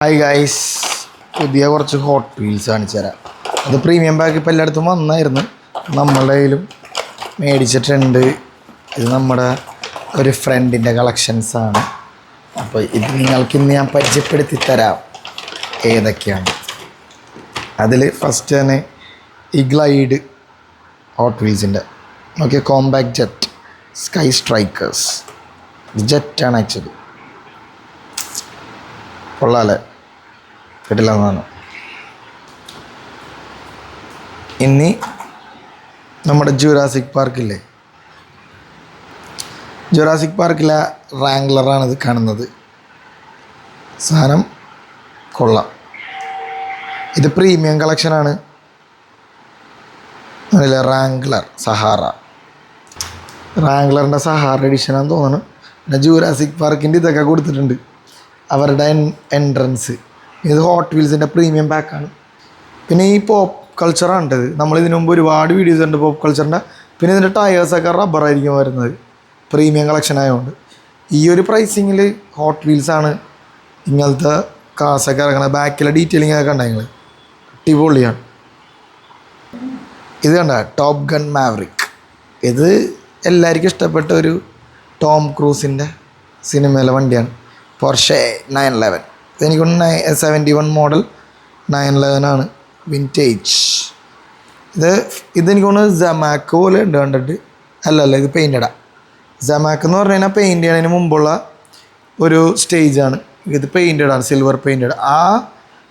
Hi guys, പുതിയ കുറച്ച് hot wheels കാണിച്ചു തരാം. അത് പ്രീമിയം ബാഗ് ഇപ്പോൾ എല്ലായിടത്തും വന്നായിരുന്നു. നമ്മളുടെ കയ്യിലും മേടിച്ചിട്ടുണ്ട്. ഇത് നമ്മുടെ ഒരു ഫ്രണ്ടിൻ്റെ കളക്ഷൻസാണ്. അപ്പോൾ ഇത് നിങ്ങൾക്കിന്ന് ഞാൻ പരിചയപ്പെടുത്തി തരാം ഏതൊക്കെയാണ്. അതിൽ ഫസ്റ്റ് തന്നെ ഈ ഗ്ലൈഡ് ഹോട്ട് വീൽസിൻ്റെ നോക്കിയ കോമ്പാക്ട് ജെറ്റ് സ്കൈ സ്ട്രൈക്കേഴ്സ്. ഇത് ജെറ്റാണ് ആക്ച്വലി. കൊള്ളാല്ലേ, കിട്ടില്ലെന്നാണ്. ഇനി നമ്മുടെ ജുറാസിക് പാർക്കില്ലേ, ജുറാസിക് പാർക്കിലെ റാംഗ്ലറാണ് ഇത് കാണുന്നത്. സാധനം കൊള്ളാം. ഇത് പ്രീമിയം കളക്ഷനാണ്. അതിലെ റാംഗ്ലർ സഹാറ, റാംഗ്ലറിൻ്റെ സഹാറ എഡിഷനാണെന്ന് തോന്നുന്നു. പിന്നെ ജുറാസിക് പാർക്കിൻ്റെ ഇതൊക്കെ കൊടുത്തിട്ടുണ്ട്, അവരുടെ എൻട്രൻസ്. ഇത് ഹോട്ട് വീൽസിൻ്റെ പ്രീമിയം പാക്കാണ്. പിന്നെ ഈ പോപ്പ് കൾച്ചറാണ് ഇത്. നമ്മളിതിനു മുമ്പ് ഒരുപാട് വീഡിയോസ് ഉണ്ട് പോപ്പ് കൾച്ചറിൻ്റെ. പിന്നെ ഇതിൻ്റെ ടയേഴ്സൊക്കെ റബ്ബറായിരിക്കും വരുന്നത്, പ്രീമിയം കളക്ഷൻ ആയതുകൊണ്ട്. ഈ ഒരു പ്രൈസിങ്ങിൽ ഹോട്ട് വീൽസാണ് ഇങ്ങനത്തെ കാസൊക്കെ ഇറങ്ങുന്നത്. ബാക്കിലെ ഡീറ്റെയിലിംഗ് ഒക്കെ കണ്ടെങ്കിൽ അടിപൊളിയാണ്. ഇത് കണ്ട ടോപ്പ് ഗൺ മാവറിക്. ഇത് എല്ലാവർക്കും ഇഷ്ടപ്പെട്ട ഒരു ടോം ക്രൂസിൻ്റെ സിനിമയിലെ വണ്ടിയാണ്. പോർഷെ 911. ഇതെനിക്കൊന്ന് 71 മോഡൽ 911 ആണ്, വിൻറ്റേജ്. ഇതെനിക്കൊന്ന് ജമാക്ക് പോലെ ഉണ്ട് കണ്ടിട്ട്. അല്ലല്ല, ഇത് പെയിൻറ്റഡാണ്. ജമാക്ക് എന്ന് പറഞ്ഞു കഴിഞ്ഞാൽ പെയിൻറ്റ് ചെയ്യുന്നതിന് മുമ്പുള്ള ഒരു സ്റ്റേജാണ്. ഇത് പെയിൻറ്റഡാണ്, സിൽവർ പെയിൻറ്റഡ്. ആ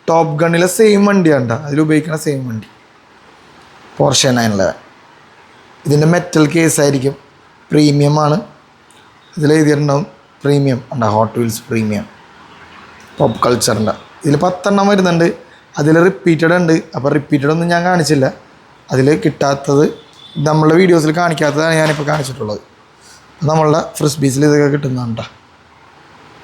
ടോപ്പ് ഗണ്ണിലെ സെയിം വണ്ടിയാണ്, അതിലുപയോഗിക്കുന്ന സെയിം വണ്ടി പോർഷെ 911. ഇതിൻ്റെ മെറ്റൽ കേസായിരിക്കും, പ്രീമിയമാണ്. ഇതിലെഴുതിയിട്ടുണ്ടാവും പ്രീമിയം ഉണ്ട്, ഹോട്ട് വീൽസ് പ്രീമിയം പോപ്പ് കൾച്ചറിൻ്റെ. ഇതിൽ 10 എണ്ണം വരുന്നുണ്ട്. അതിൽ റിപ്പീറ്റഡ് ഉണ്ട്. അപ്പോൾ റിപ്പീറ്റഡ് ഒന്നും ഞാൻ കാണിച്ചില്ല. അതിൽ കിട്ടാത്തത് നമ്മളുടെ വീഡിയോസിൽ കാണിക്കാത്തതാണ് ഞാനിപ്പോൾ കാണിച്ചിട്ടുള്ളത്. നമ്മളുടെ ഫ്രിസ്ബീസിൽ ഇതൊക്കെ കിട്ടുന്നുണ്ടോ.